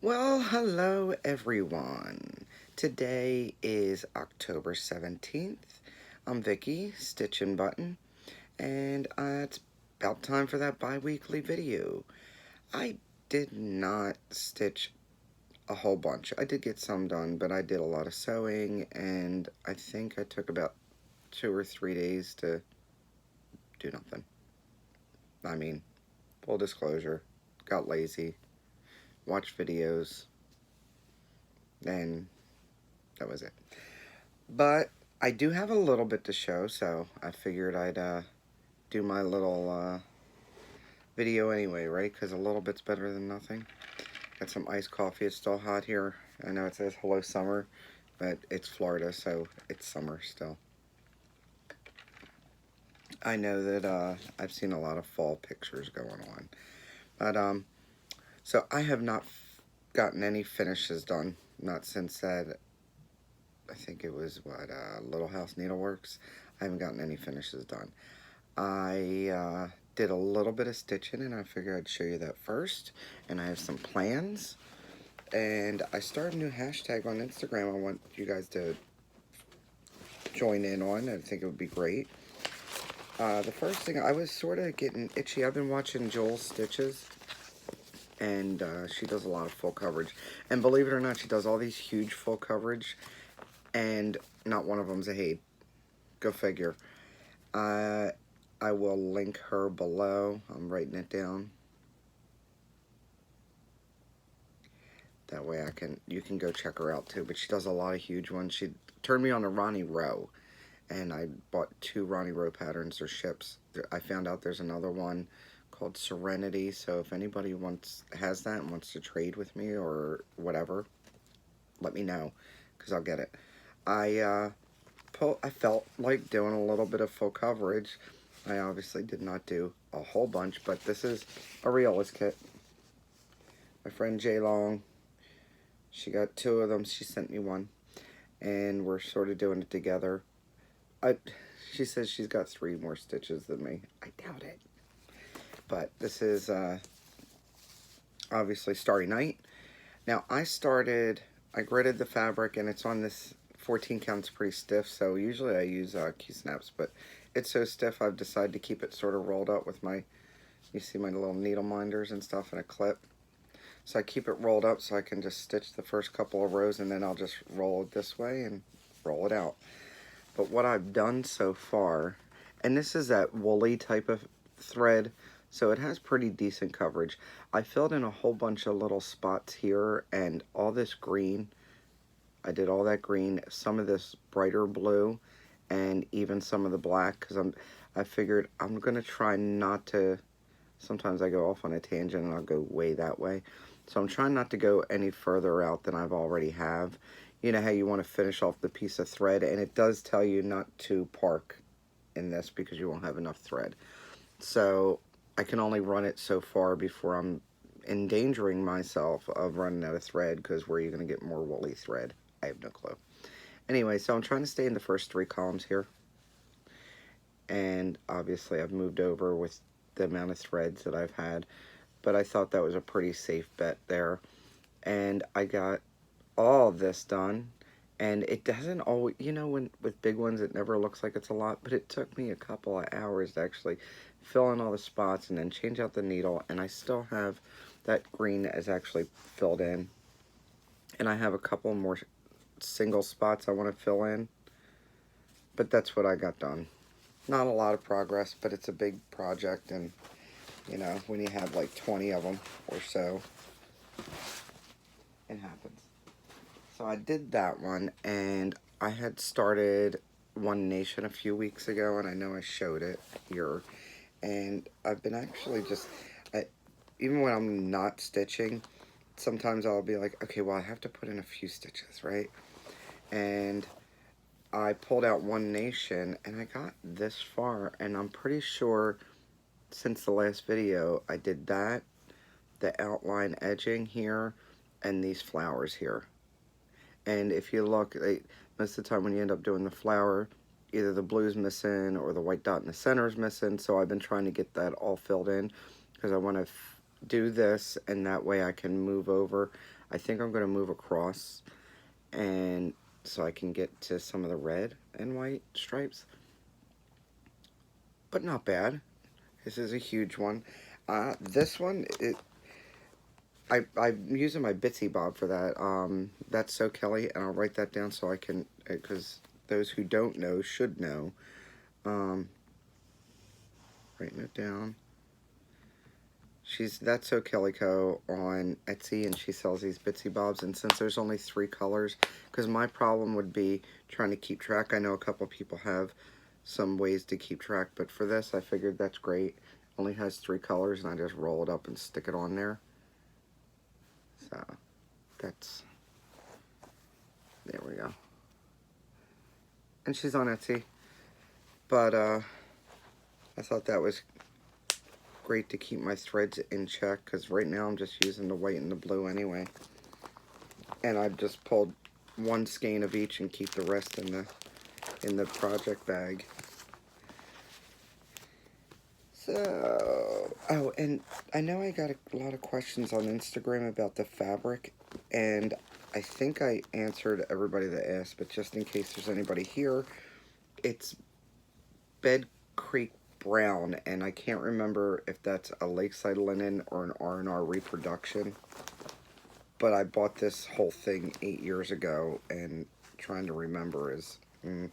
Well, hello everyone. Today is October 17th. I'm Vicky, StitchinButton, and it's about time for that bi-weekly video. I did not stitch a whole bunch. I did get some done, but I did a lot of sewing, and I think I took about 2 or 3 days to do nothing. I mean, full disclosure, got lazy, watched videos, and that was it. But I do have a little bit to show, so I figured I'd do my little video anyway, right? Because a little bit's better than nothing. Got some iced coffee. It's still hot here. I know it says hello summer, but it's Florida, so it's summer still. I know that I've seen a lot of fall pictures going on. But, so I have not gotten any finishes done. Not since that, I think it was, Little House Needleworks. I haven't gotten any finishes done. I did a little bit of stitching, and I figured I'd show you that first. And I have some plans. And I started a new hashtag on Instagram I want you guys to join in on. I think it would be great. The first thing, I was sort of getting itchy. I've been watching Jules Stitches, and she does a lot of full coverage. And believe it or not, she does all these huge full coverage, and not one of them's a Haid. Go figure. I will link her below. I'm writing it down. That way you can go check her out too. But she does a lot of huge ones. She turned me on to Ronnie Rowe, and I bought 2 Ronnie Rowe patterns or ships. I found out there's another one called Serenity. So if anybody has that and wants to trade with me or whatever, let me know, because I'll get it. I felt like doing a little bit of full coverage. I obviously did not do a whole bunch, but this is a realist kit. My friend Jay Long, she got 2 of them. She sent me one, and we're sort of doing it together. She says she's got 3 more stitches than me. I doubt it. But this is obviously Starry Night. Now I gridded the fabric, and it's on this 14 count's pretty stiff, so usually I use Q-snaps, but it's so stiff I've decided to keep it sort of rolled up with you see my little needle minders and stuff and a clip. So I keep it rolled up so I can just stitch the first couple of rows, and then I'll just roll it this way and roll it out. But what I've done so far, and this is that woolly type of thread, so it has pretty decent coverage. I filled in a whole bunch of little spots here, and all this green, I did all that green, some of this brighter blue, and even some of the black, because I figured I'm going to try not to, sometimes I go off on a tangent and I'll go way that way. So I'm trying not to go any further out than I've already have. You know how you want to finish off the piece of thread, and it does tell you not to park in this because you won't have enough thread. So I can only run it so far before I'm endangering myself of running out of thread, because where are you going to get more woolly thread? I have no clue. Anyway, so I'm trying to stay in the first 3 columns here. And obviously I've moved over with the amount of threads that I've had, but I thought that was a pretty safe bet there. And I got all this done, and it doesn't always, with big ones it never looks like it's a lot, but it took me a couple of hours to actually fill in all the spots and then change out the needle, and I still have that green that is actually filled in, and I have a couple more single spots I want to fill in, but that's what I got done. Not a lot of progress, but it's a big project, and when you have like 20 of them or so, it happens. So I did that one, and I had started One Nation a few weeks ago, and I know I showed it here, and I've been actually even when I'm not stitching, sometimes I'll be like, okay, well, I have to put in a few stitches, right? And I pulled out One Nation, and I got this far, and I'm pretty sure since the last video, I did that, the outline edging here, and these flowers here. And if you look, most of the time when you end up doing the flower, either the blue's missing or the white dot in the center is missing, so I've been trying to get that all filled in, because I want to do this, and that way I can move over. I think I'm going to move across, and so I can get to some of the red and white stripes. But not bad. This is a huge one. This one, I'm using my BitsyBob for that. That's So Kelly, and I'll write that down so I can, because those who don't know should know. Writing it down. That's So Kelly Co. on Etsy, and she sells these BitsyBobs. And since there's only 3 colors, because my problem would be trying to keep track. I know a couple people have some ways to keep track, but for this, I figured that's great. Only has 3 colors, and I just roll it up and stick it on there. So there we go. And she's on Etsy, but I thought that was great to keep my threads in check, because right now I'm just using the white and the blue anyway. And I've just pulled 1 skein of each and keep the rest in the project bag. So, oh, and I know I got a lot of questions on Instagram about the fabric, and I think I answered everybody that asked, but just in case there's anybody here, it's Bed Creek Brown, and I can't remember if that's a Lakeside Linen or an R&R reproduction, but I bought this whole thing 8 years ago, and trying to remember is, you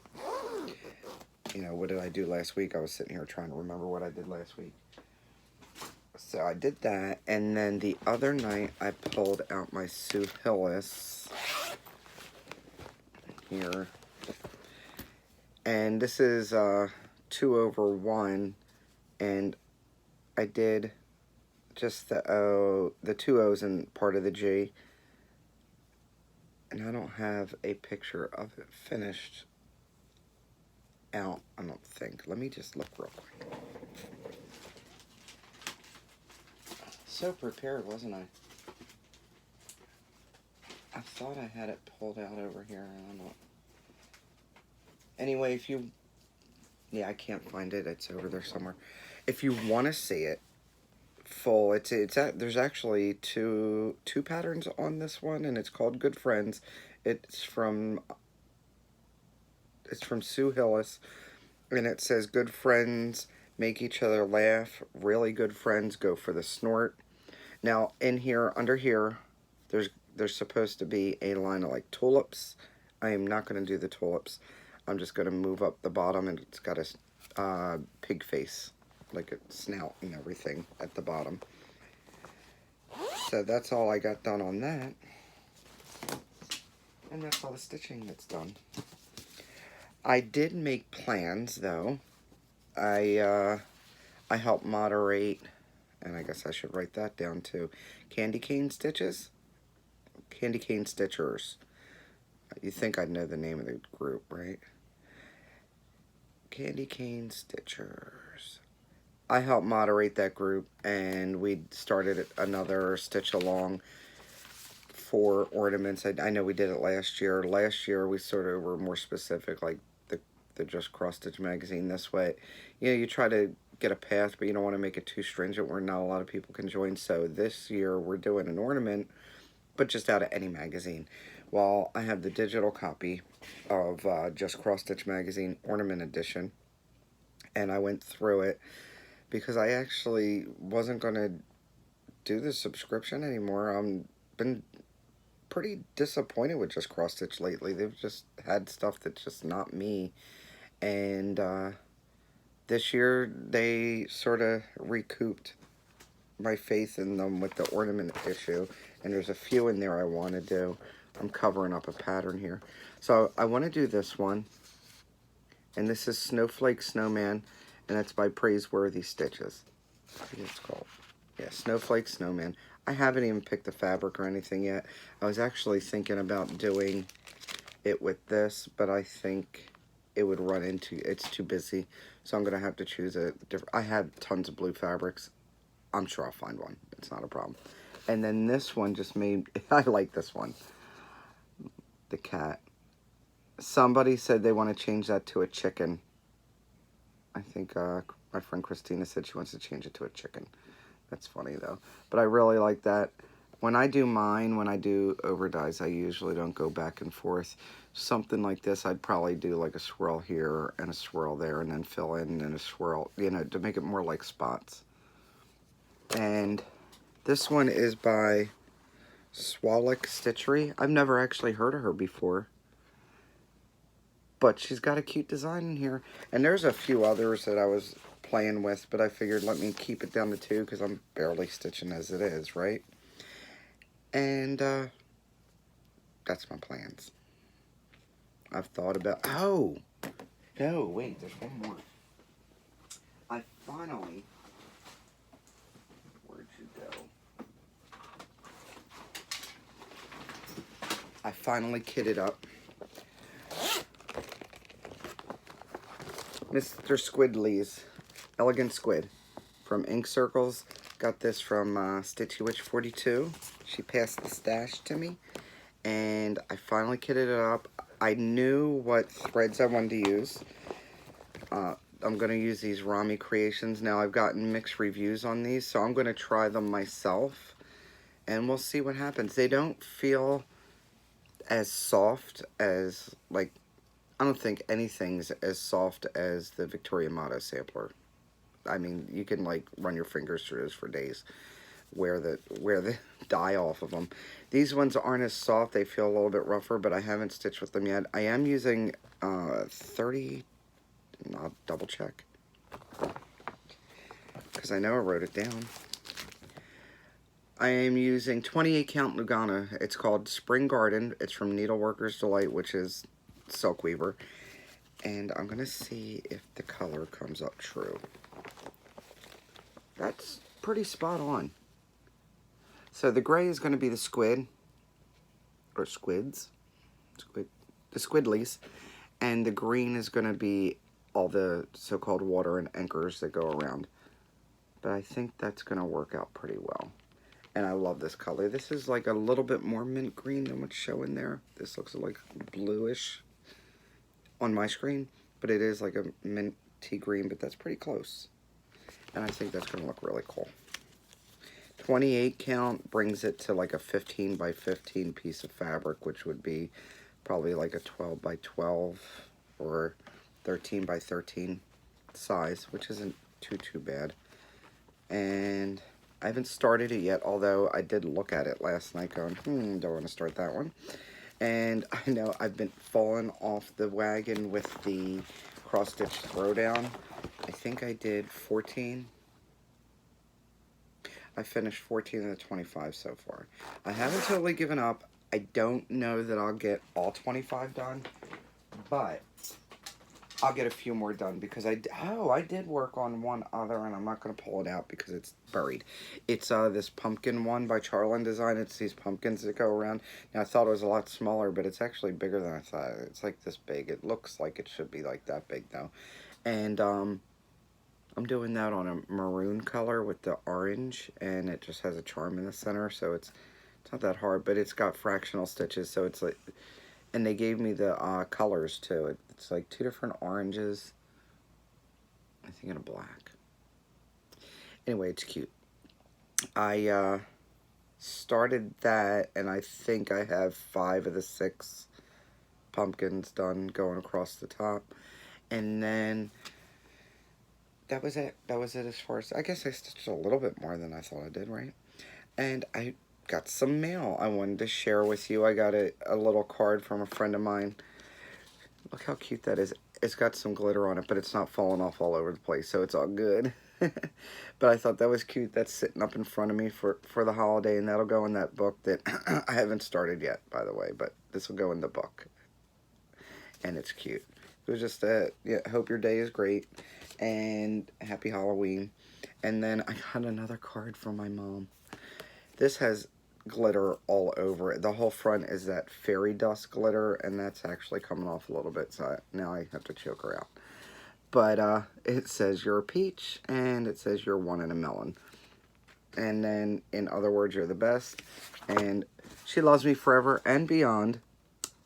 know, what did I do last week? I was sitting here trying to remember what I did last week. So I did that, and then the other night I pulled out my Sue Hillis here, and this is 2/1, and I did just the 2 O's and part of the G, and I don't have a picture of it finished out, I don't think. Let me just look real quick. So prepared, wasn't I? I thought I had it pulled out over here. I don't know. Anyway, if you... Yeah, I can't find it. It's over there somewhere. If you want to see it full, there's actually two patterns on this one, and it's called Good Friends. It's from Sue Hillis, and it says, good friends make each other laugh. Really good friends go for the snort. Now, in here, under here, there's supposed to be a line of like tulips. I am not going to do the tulips. I'm just going to move up the bottom, and it's got a pig face, like a snout and everything at the bottom. So that's all I got done on that. And that's all the stitching that's done. I did make plans, though. I helped moderate, and I guess I should write that down too. Candycane Stitches? Candycane Stitchers. You think I'd know the name of the group, right? Candycane Stitchers. I helped moderate that group, and we started another stitch along for ornaments. I know we did it last year. Last year we sort of were more specific, like the Just Cross Stitch magazine this way. You know, you try to get a path, but you don't want to make it too stringent where not a lot of people can join. So this year we're doing an ornament, but just out of any magazine. Well, I have the digital copy of Just Cross Stitch magazine ornament edition, and I went through it because I actually wasn't going to do the subscription anymore. I've been pretty disappointed with Just Cross Stitch lately. They've just had stuff that's just not me. And this year they sort of recouped my faith in them with the ornament issue. And there's a few in there I want to do. I'm covering up a pattern here. So I want to do this one. And this is Snowflake Snowman. And it's by Praiseworthy Stitches. I think it's called. Yeah, Snowflake Snowman. I haven't even picked the fabric or anything yet. I was actually thinking about doing it with this, but I think it would run into, it's too busy. So I'm going to have to choose a different, I have tons of blue fabrics. I'm sure I'll find one. It's not a problem. And then this one just made, I like this one. The cat. Somebody said they want to change that to a chicken. I think my friend Christina said she wants to change it to a chicken. That's funny though. But I really like that. When I do mine, when I do over dies, I usually don't go back and forth. Something like this, I'd probably do like a swirl here and a swirl there and then fill in and a swirl, you know, to make it more like spots. And this one is by Swallow Stitchery. I've never actually heard of her before. But she's got a cute design in here. And there's a few others that I was playing with, but I figured let me keep it down to 2 because I'm barely stitching as it is, right? And that's my plans. I've thought about... Oh! No, wait, there's one more. I finally... Where'd you go? I finally kitted up Mr. Squidley's Elegant Squid from Ink Circles. Got this from Stitchy Witch 42. She passed the stash to me, and I finally kitted it up. I knew what threads I wanted to use. I'm going to use these Rami Creations. Now, I've gotten mixed reviews on these, so I'm going to try them myself, and we'll see what happens. They don't feel as soft as, like, I don't think anything's as soft as the Victoria Motto sampler. I mean, you can, like, run your fingers through this for days. Wear the dye off of them. These ones aren't as soft. They feel a little bit rougher, but I haven't stitched with them yet. I am using 30... I'll double check. Because I know I wrote it down. I am using 28 count Lugana. It's called Spring Garden. It's from Needleworker's Delight, which is Silk Weaver. And I'm going to see if the color comes up true. That's pretty spot on. So the gray is going to be the squid, or squids, the squidlies, and the green is going to be all the so-called water and anchors that go around. But I think that's going to work out pretty well. And I love this color. This is like a little bit more mint green than what's showing there. This looks like bluish on my screen, but it is like a minty green, but that's pretty close. And I think that's going to look really cool. 28 count brings it to like a 15 by 15 piece of fabric, which would be probably like a 12 by 12 or 13 by 13 size, which isn't too bad. And I haven't started it yet, although I did look at it last night going, don't want to start that one. And I know I've been falling off the wagon with the cross stitch throwdown. I think I did 14. I finished 14 of the 25 so far. I haven't totally given up. I don't know that I'll get all 25 done, but I'll get a few more done because I did work on one other, and I'm not going to pull it out because it's buried. It's this pumpkin one by Charlin Design. It's these pumpkins that go around. Now, I thought it was a lot smaller, but it's actually bigger than I thought. It's like this big. It looks like it should be like that big, though. And I'm doing that on a maroon color with the orange, and it just has a charm in the center, so it's not that hard, but it's got fractional stitches, so it's like, and they gave me the colors too. It's like 2 different oranges, I think, in a black. Anyway, it's cute. I started that, and I think I have 5 of the 6 pumpkins done going across the top, and then that was it. That was it as far as... I guess I stitched a little bit more than I thought I did, right? And I got some mail I wanted to share with you. I got a little card from a friend of mine. Look how cute that is. It's got some glitter on it, but it's not falling off all over the place, so it's all good. But I thought that was cute. That's sitting up in front of me for the holiday, and that'll go in that book that I haven't started yet, by the way, but this will go in the book. And it's cute. It was just hope your day is great, and happy Halloween. And then I got another card from my mom. This has glitter all over it. The whole front is that fairy dust glitter, and that's actually coming off a little bit, so now I have to choke her out. But it says you're a peach, and it says you're one in a melon. And then, in other words, you're the best, and she loves me forever and beyond.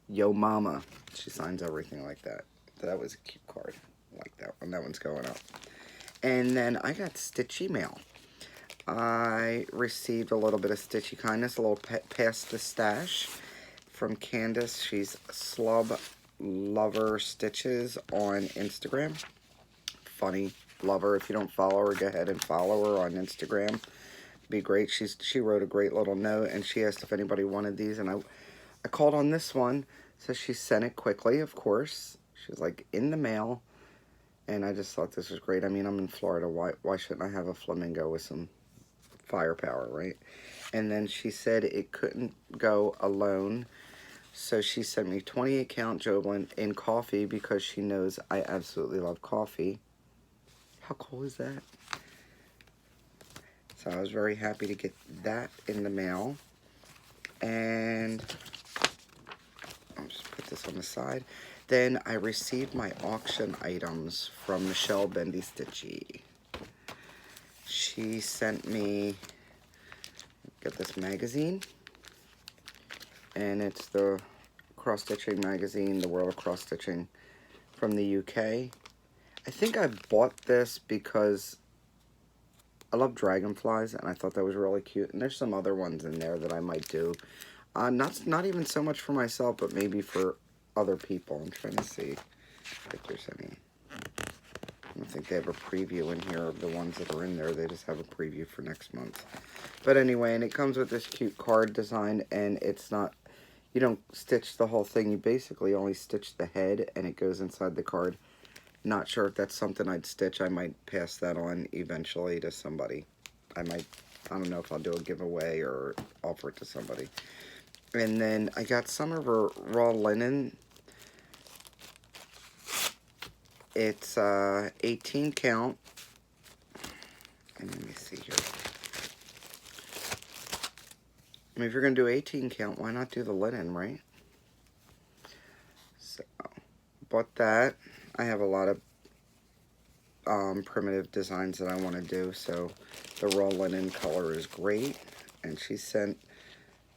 Yo mama. She signs everything like that. So that was a cute card. I like that one. That one's going up. And then I got Stitchy mail. I received a little bit of Stitchy Kindness, a little past the stash from Candace. She's Slub Lover Stitches on Instagram. Funny, love her. If you don't follow her, go ahead and follow her on Instagram. Be great. She wrote a great little note, and she asked if anybody wanted these, and I called on this one, so she sent it quickly, of course. She was like, in the mail, and I just thought this was great. I mean, I'm in Florida. Why shouldn't I have a flamingo with some firepower, right? And then she said it couldn't go alone, so she sent me 28 count Joblin in coffee because she knows I absolutely love coffee. How cool is that? So I was very happy to get that in the mail. And I'll just put this on the side. Then I received my auction items from Michelle Bendy Stitchy. She sent me, get this magazine. And it's the cross stitching magazine, the World of Cross Stitching from the UK. I think I bought this because I love dragonflies, and I thought that was really cute. And there's some other ones in there that I might do. Not even so much for myself, but maybe for other people. I'm trying to see if there's any. I don't think they have a preview in here of the ones that are in there. They just have a preview for next month. But anyway, and it comes with this cute card design, and it's not, you don't stitch the whole thing. You basically only stitch the head, and it goes inside the card. Not sure if that's something I'd stitch. I might pass that on eventually to somebody. I don't know if I'll do a giveaway or offer it to somebody. And then I got some of her raw linen. It's 18 count. And let me see here. I mean, if you're going to do 18 count, why not do the linen, right? So, bought that. I have a lot of primitive designs that I want to do, so the raw linen color is great. And she sent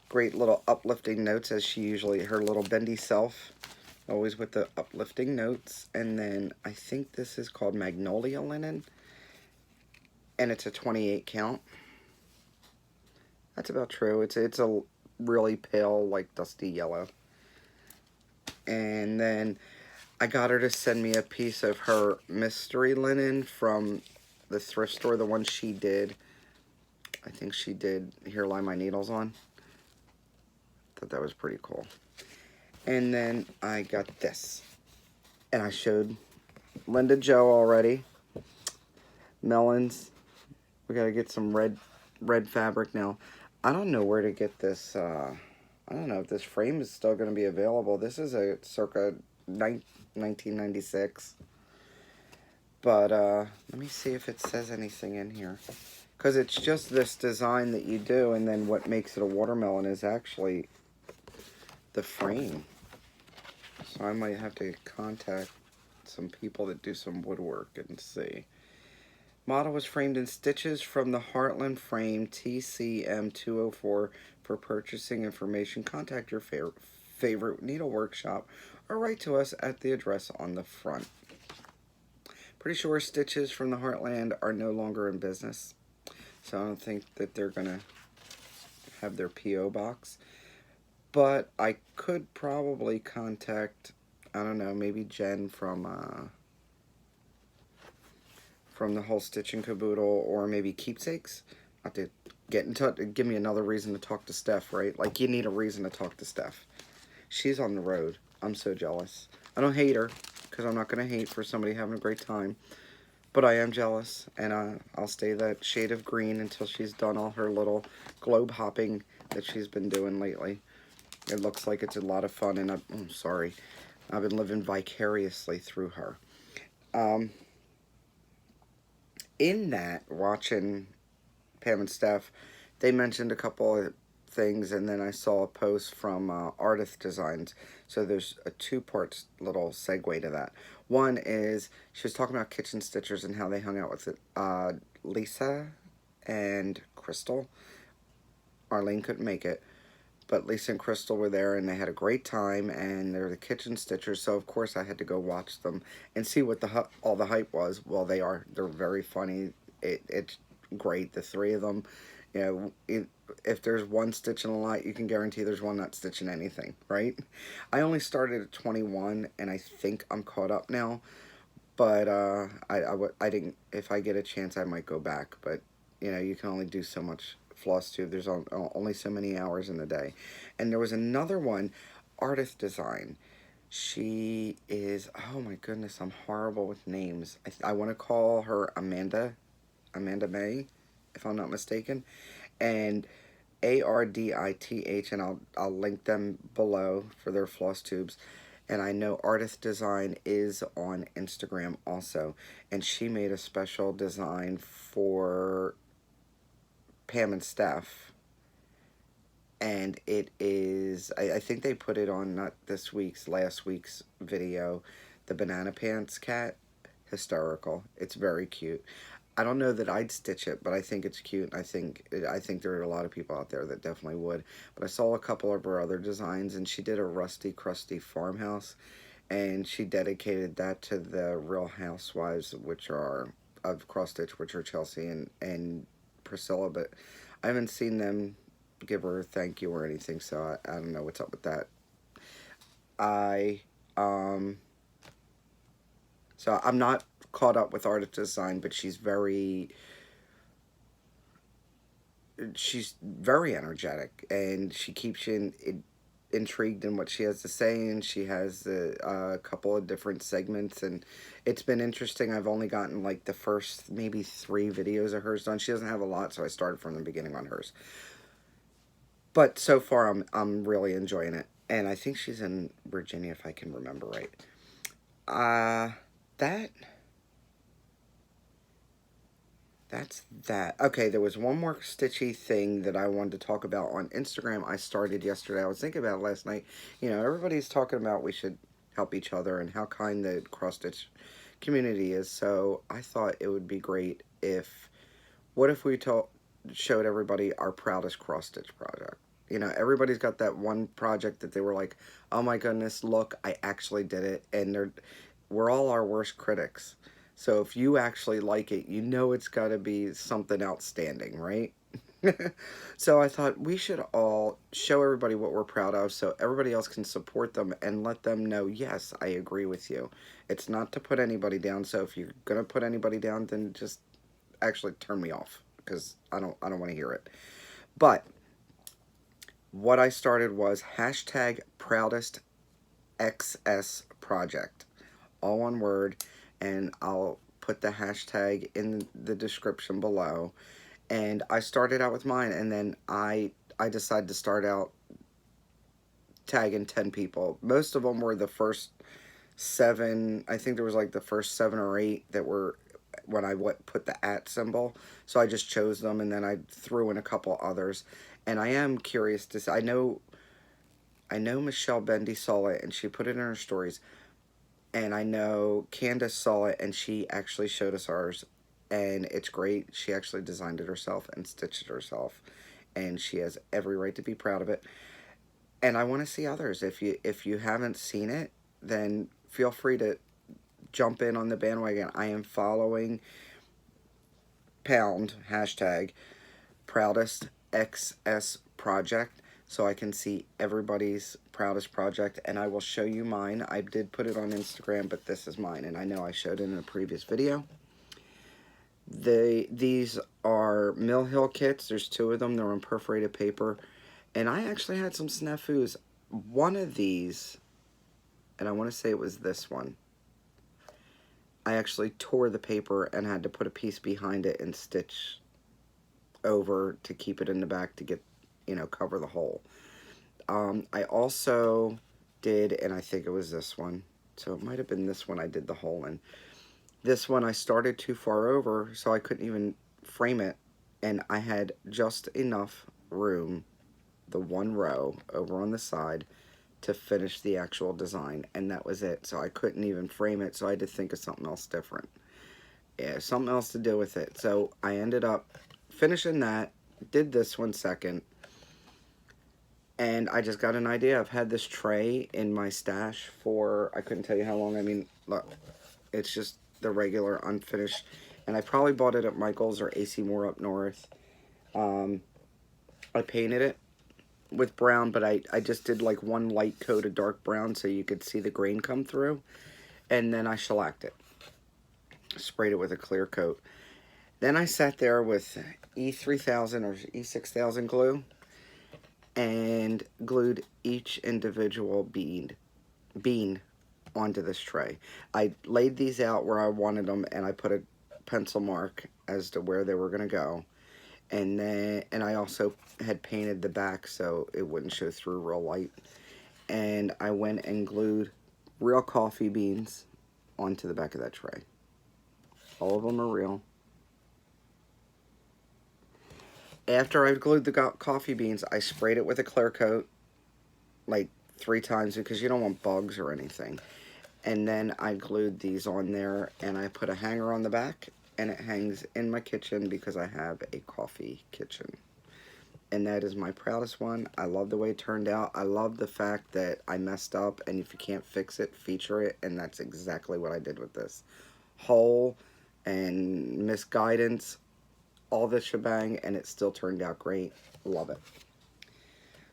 great little uplifting notes, as she usually, her little bendy self, always with the uplifting notes. And then I think this is called Magnolia Linen, and it's a 28 count. That's about true. It's a really pale, like dusty yellow. And then I got her to send me a piece of her mystery linen from the thrift store, the one she did. I think she did Here Lie My Needles on. Thought that was pretty cool. And then I got this. And I showed Linda Joe already. Melons. We gotta get some red fabric now. I don't know where to get this. I don't know if this frame is still going to be available. This is a circa 1996. But let me see if it says anything in here. Because it's just this design that you do, and then what makes it a watermelon is actually the frame. So I might have to contact some people that do some woodwork and see. Model was framed in stitches from the Heartland Frame TCM 204. For purchasing information, contact your favorite needle workshop or write to us at the address on the front. Pretty sure stitches from the Heartland are no longer in business, so I don't think that they're going to have their P.O. box. But I could probably contact, I don't know, maybe Jen from the whole Stitchin' Caboodle, or maybe Keepsakes. I have to get in touch. Give me another reason to talk to Steph, right? Like, you need a reason to talk to Steph. She's on the road. I'm so jealous. I don't hate her, because I'm not going to hate for somebody having a great time. But I am jealous, and I'll stay that shade of green until she's done all her little globe hopping that she's been doing lately. It looks like it's a lot of fun, and I'm sorry. I've been living vicariously through her. In that, watching Pam and Steph, they mentioned a couple of things, and then I saw a post from Artist Designs. So there's a two-part little segue to that. One is, she was talking about kitchen stitchers and how they hung out with Lisa and Crystal. Arlene couldn't make it, but Lisa and Crystal were there, and they had a great time, and they're the kitchen stitchers, so of course I had to go watch them and see what all the hype was. Well, they're very funny. It's great. The three of them, you know, if there's one stitching a lot, you can guarantee there's one not stitching anything, right? I only started at 21, and I think I'm caught up now. But I didn't. If I get a chance, I might go back. But you know, you can only do so much Flosstube. There's only so many hours in the day. And there was another one, Artist Design. She is, oh my goodness, I'm horrible with names. I want to call her Amanda May, if I'm not mistaken. And Ardith, and I'll link them below for their floss tubes. And I know Artist Design is on Instagram also, and she made a special design for Pam and Steph. And it is, I think they put it on not this week's, last week's video, the Banana Pants cat. Hysterical. It's very cute. I don't know that I'd stitch it, but I think it's cute. I think there are a lot of people out there that definitely would. But I saw a couple of her other designs, and she did a rusty, crusty farmhouse, and she dedicated that to the Real Housewives, which are of cross stitch, which are Chelsea and Priscilla. But I haven't seen them give her a thank you or anything, so I don't know what's up with that. So I'm not caught up with Artist Design, but she's very energetic, and she keeps you intrigued in what she has to say, and she has a couple of different segments, and it's been interesting. I've only gotten like the first maybe 3 videos of hers done. She doesn't have a lot, so I started from the beginning on hers. But so far, I'm really enjoying it, and I think she's in Virginia, if I can remember right. That's that. Okay, there was one more stitchy thing that I wanted to talk about on Instagram. I started yesterday. I was thinking about it last night. You know, everybody's talking about we should help each other and how kind the cross-stitch community is. So I thought it would be great if, what if we showed everybody our proudest cross-stitch project? You know, everybody's got that one project that they were like, oh my goodness, look, I actually did it. And we're all our worst critics. So if you actually like it, you know it's got to be something outstanding, right? So I thought we should all show everybody what we're proud of so everybody else can support them and let them know, yes, I agree with you. It's not to put anybody down, so if you're going to put anybody down, then just actually turn me off, because I don't want to hear it. But what I started was hashtag proudest XS project, all one word, and I'll put the hashtag in the description below. And I started out with mine, and then I decided to start out tagging 10 people. Most of them were the first 7. I think there was like the first 7 or 8 that were when I put the @ symbol. So I just chose them, and then I threw in a couple others. And I am curious to see. I know Michelle Bendy saw it, and she put it in her stories. And I know Candace saw it, and she actually showed us ours. And it's great. She actually designed it herself and stitched it herself. And she has every right to be proud of it. And I want to see others. If you haven't seen it, then feel free to jump in on the bandwagon. I am following hashtag proudest XS project, so I can see everybody's proudest project, and I will show you mine. I did put it on Instagram, but this is mine, and I know I showed it in a previous video. These are Mill Hill kits. There's 2 of them. They're on perforated paper, and I actually had some snafus. One of these, and I want to say it was this one, I actually tore the paper and had to put a piece behind it and stitch over to keep it in the back to get, you know, cover the hole. I also did, and I think it was this one, so it might have been this one I did the hole in. This one I started too far over, so I couldn't even frame it, and I had just enough room, the 1 row over on the side, to finish the actual design, and that was it. So I couldn't even frame it, so I had to think of something else different. Yeah, something else to do with it. So I ended up finishing that, did this one second, and I just got an idea. I've had this tray in my stash for, I couldn't tell you how long. I mean, look, it's just the regular unfinished. and I probably bought it at Michael's or AC Moore up north. I painted it with brown, but I just did like one light coat of dark brown so you could see the grain come through, and then I shellacked it. Sprayed it with a clear coat. Then I sat there with E3000 or E6000 glue and glued each individual bean onto this tray. I laid these out where I wanted them, and I put a pencil mark as to where they were going to go. And I also had painted the back so it wouldn't show through real light. And I went and glued real coffee beans onto the back of that tray. All of them are real. After I glued the coffee beans, I sprayed it with a clear coat like 3 times because you don't want bugs or anything. And then I glued these on there, and I put a hanger on the back, and it hangs in my kitchen because I have a coffee kitchen. And that is my proudest one. I love the way it turned out. I love the fact that I messed up, and if you can't fix it, feature it, and that's exactly what I did with this. Hole and misguidance, all the shebang, and it still turned out great. Love it.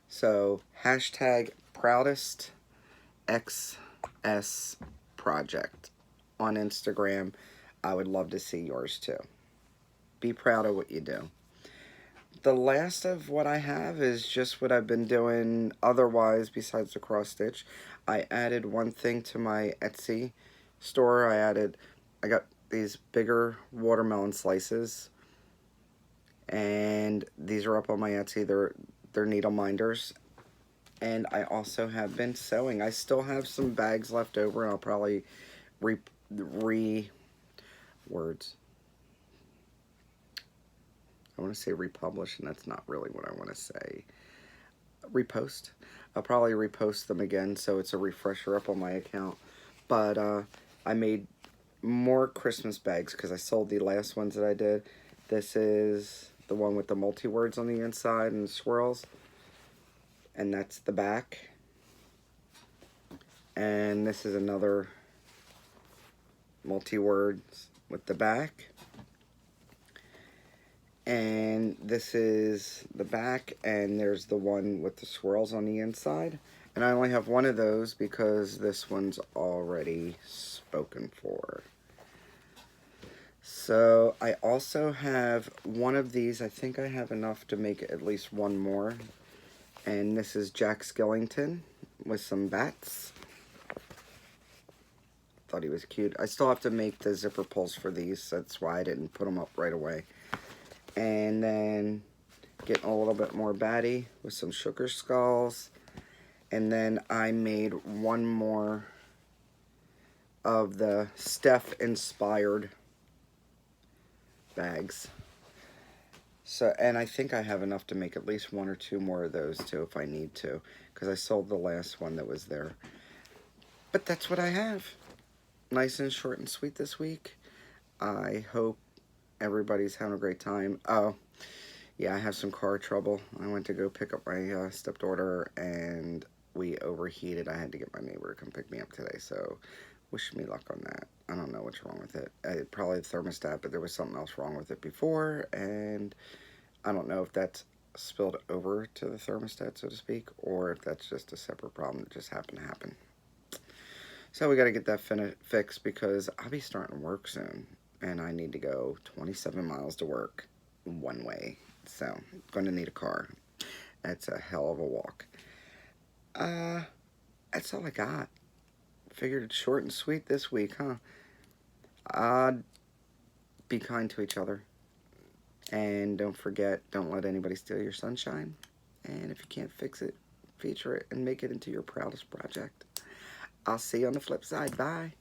So, hashtag proudest XS project on Instagram. I would love to see yours too. Be proud of what you do. The last of what I have is just what I've been doing otherwise besides the cross stitch. I added one thing to my Etsy store. I got these bigger watermelon slices, and these are up on my Etsy. They're needle minders. And I also have been sewing. I still have some bags left over, and I'll probably I want to say republish, and that's not really what I want to say. Repost. I'll probably repost them again, so it's a refresher up on my account. But I made more Christmas bags because I sold the last ones that I did. This is the one with the multi-words on the inside and the swirls. And that's the back. And this is another multi-words with the back. And this is the back, and there's the one with the swirls on the inside. And I only have one of those because this one's already spoken for. So I also have one of these. I think I have enough to make at least one more. And this is Jack Skellington with some bats. Thought he was cute. I still have to make the zipper pulls for these. That's why I didn't put them up right away. And then getting a little bit more batty with some sugar skulls. And then I made one more of the Steph inspired bags. So, and I think I have enough to make at least 1 or 2 more of those too if I need to, because I sold the last one that was there. But that's what I have. Nice and short and sweet this week. I hope everybody's having a great time. Oh, yeah, I have some car trouble. I went to go pick up my stepdaughter, and we overheated. I had to get my neighbor to come pick me up today, so wish me luck on that. I don't know what's wrong with it. Probably the thermostat, but there was something else wrong with it before, and I don't know if that's spilled over to the thermostat, so to speak, or if that's just a separate problem that just happened to happen. So we got to get that fixed because I'll be starting work soon, and I need to go 27 miles to work one way, so I'm going to need a car. That's a hell of a walk. That's all I got. Figured it's short and sweet this week, huh? Be kind to each other. And don't forget, don't let anybody steal your sunshine. And if you can't fix it, feature it and make it into your proudest project. I'll see you on the flip side. Bye.